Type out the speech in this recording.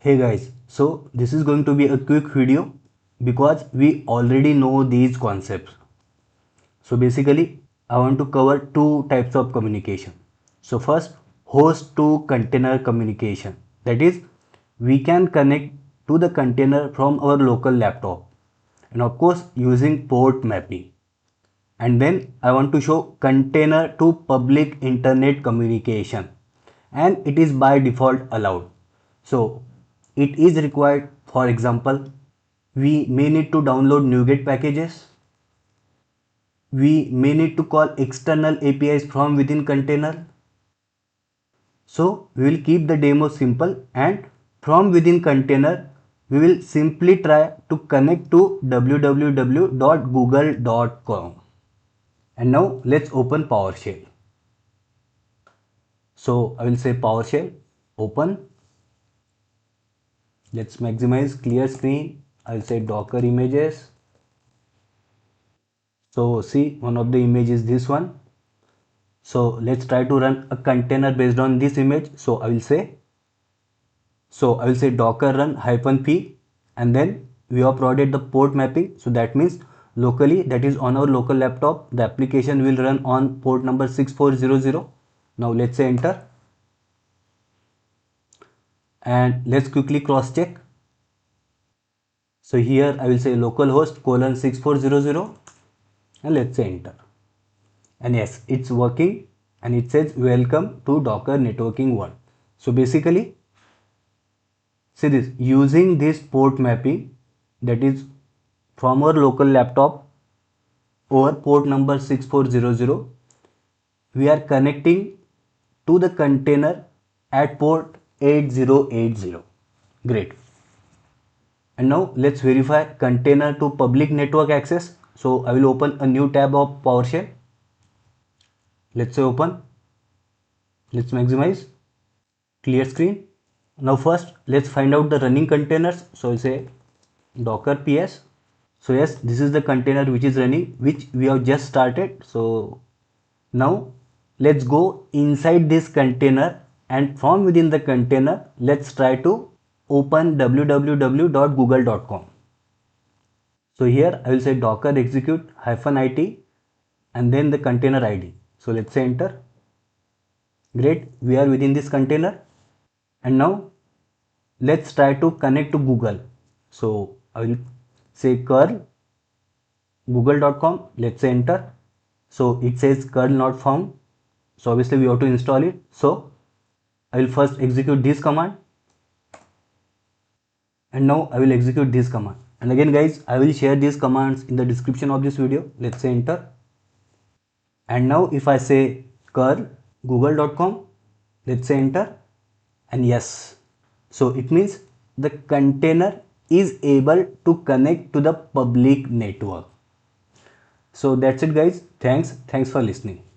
Hey guys, so this is going to be a quick video because we already know these concepts. So basically, I want to cover two types of communication. So first, host to container communication. That is, we can connect to the container from our local laptop and of course using port mapping. And then I want to show container to public internet communication, and it is by default allowed. So it is required. For example, we may need to download NuGet packages. We may need to call external APIs from within container. So we will keep the demo simple, and from within container we will simply try to connect to www.google.com. And now let's open PowerShell. So I will say PowerShell, open. Let's maximize clear screen. I'll say Docker images. So see, one of the image is this one. So let's try to run a container based on this image. So I will say Docker run -p, and then we have provided the port mapping. So that means locally, that is on our local laptop, the application will run on port number 6400. Now let's say enter, and let's quickly cross check. So here I will say localhost colon 6400, and let's say enter. And yes, it's working, and it says welcome to Docker networking one. So basically, see this, using this port mapping, that is from our local laptop over port number 6400, we are connecting to the container at port 8080. Great. And now let's verify container to public network access. So I will open a new tab of PowerShell. Let's say open. Let's maximize clear screen. Now first let's find out the running containers. So I'll say docker ps. So yes, this is the container which is running, which we have just started. So now let's go inside this container, and from within the container let's try to open www.google.com. So here I will say docker execute -it and then the container ID. So let's say enter. Great, we are within this container, and now let's try to connect to Google. So I will say curl google.com. Let's say enter. So it says curl not found. So obviously we have to install it. So I will first execute this command, and now I will execute this command. And again guys, I will share these commands in the description of this video. Let's say enter. And now if I say curl google.com, let's say enter, and yes, so it means the container is able to connect to the public network. So that's it guys. Thanks for listening.